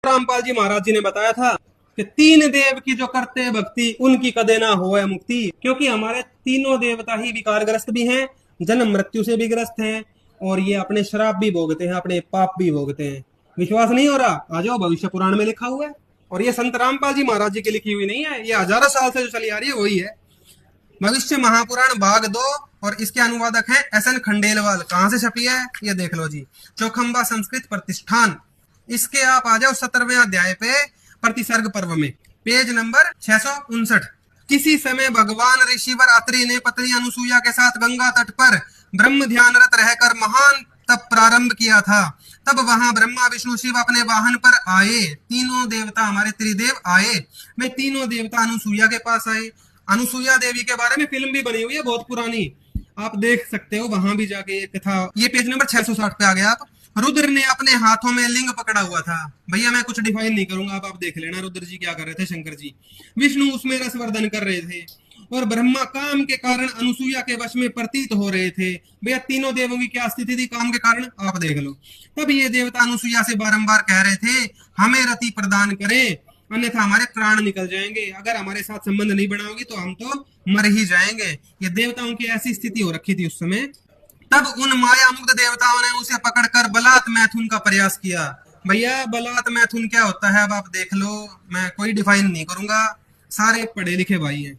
रामपाल जी महाराज जी ने बताया था कि तीन देव की जो करते भक्ति उनकी कदे ना हो मुक्ति, क्योंकि हमारे तीनों देवता ही विकारग्रस्त भी हैं, जन्म मृत्यु से भी ग्रस्त हैं, और ये अपने श्राप भी भोगते हैं, अपने पाप भी भोगते हैं। विश्वास नहीं हो रहा? आ जाओ, भविष्य पुराण में लिखा हुआ है। और ये संत रामपाल जी महाराज जी की लिखी हुई नहीं है, ये हजारों साल से जो चली आ रही है वही है। भविष्य महापुराण भाग 2, और इसके अनुवादक है एस.एन. खंडेलवाल। कहां से छपी है ये देख लो जी, चौखंबा संस्कृत प्रतिष्ठान। इसके आप आ जाओ 17वें अध्याय पे, प्रतिसर्ग पर्व में, पेज नंबर 659। किसी समय भगवान ऋषिवर अत्रि ने पत्नी अनुसुईया के साथ गंगा तट पर ब्रह्म ध्यानरत रहकर महान तप प्रारंभ किया था। तब वहां ब्रह्मा विष्णु शिव अपने वाहन पर आए। तीनों देवता हमारे त्रिदेव आए। वे तीनों देवता अनुसुईया के पास आए। अनुसुईया देवी के बारे में फिल्म भी बनी हुई है, बहुत पुरानी, आप देख सकते हो, वहां भी जाके एक कथा। ये पेज नंबर 660 पे आ गया आप। रुद्र ने अपने हाथों में लिंग पकड़ा हुआ था। भैया मैं कुछ डिफाइन नहीं करूंगा, आप देख लेना रुद्र जी क्या कर रहे थे, शंकर जी। विष्णु उसमें रसवर्धन कर रहे थे, और ब्रह्मा काम के कारण अनुसुईया के वश में प्रतीत हो रहे थे। भैया तीनों देवों की क्या स्थिति थी काम के कारण, आप देख लो। तब ये देवता अनुसुईया से बारंबार कह रहे थे, हमें रति प्रदान करें, अन्यथा हमारे प्राण निकल जाएंगे। अगर हमारे साथ संबंध नहीं बनाओगी तो हम तो मर ही जाएंगे। ये देवताओं की ऐसी स्थिति हो रखी थी उस समय। तब उन माया मुक्त देवताओं ने उसे पकड़कर बलात् मैथुन का प्रयास किया। भैया बलात् मैथुन क्या होता है अब आप देख लो, मैं कोई डिफाइन नहीं करूंगा, सारे पढ़े लिखे भाई हैं।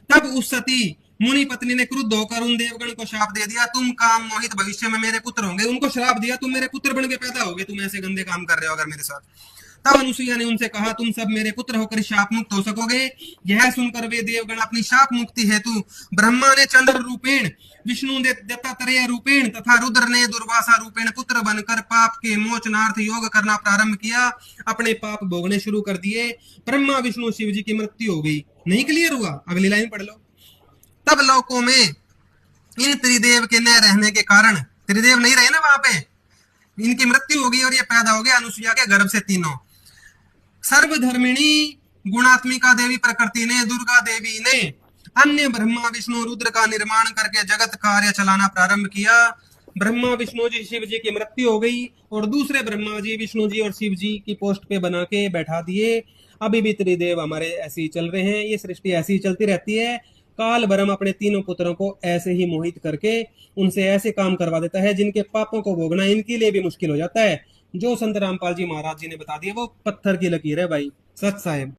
तब उस सती मुनि पत्नी ने क्रुद्ध होकर उन देवगण को श्राप दे दिया, तुम काम मोहित भविष्य में मेरे पुत्र होंगे। उनको श्राप दिया, तुम मेरे पुत्र बन के पैदा होगे, तुम ऐसे गंदे काम कर रहे हो अगर मेरे साथ। तब अनुसुईया ने उनसे कहा, तुम सब मेरे पुत्र होकर शाप मुक्त हो सकोगे। यह सुनकर वे देवगण अपनी शाप मुक्ति हेतु ब्रह्मा ने चंद्र रूपेण, विष्णु ने दत्तात्रेय रूपेण तथा रुद्र ने दुर्वासा रूपेण पुत्र बनकर पाप के मोचनार्थ योग करना प्रारंभ किया। अपने पाप भोगने शुरू कर दिए। ब्रह्मा विष्णु शिव जी की मृत्यु हो गई। नहीं क्लियर हुआ? अगली लाइन पढ़ लो। तब लोकों में इन त्रिदेव के न रहने के कारण, त्रिदेव नहीं रहे ना वहां पे, इनकी मृत्यु हो गई और ये पैदा हो गए अनुसुईया के गर्भ से तीनों। सर्वधर्मिणी गुणात्मिका देवी प्रकृति ने, दुर्गा देवी ने अन्य ब्रह्मा विष्णु रुद्र का निर्माण करके जगत कार्य चलाना प्रारंभ किया। ब्रह्मा विष्णु जी शिव जी की मृत्यु हो गई, और दूसरे ब्रह्मा जी विष्णु जी और शिव जी की पोस्ट पे बना के बैठा दिए। अभी भी त्रिदेव हमारे ऐसे ही चल रहे हैं, ये सृष्टि ऐसी ही चलती रहती है। काल ब्रह्म अपने तीनों पुत्रों को ऐसे ही मोहित करके उनसे ऐसे काम करवा देता है जिनके पापों को भोगना इनके लिए भी मुश्किल हो जाता है। जो संत रामपाल जी महाराज जी ने बता दिया वो पत्थर की लकीर है भाई, सच साहेब।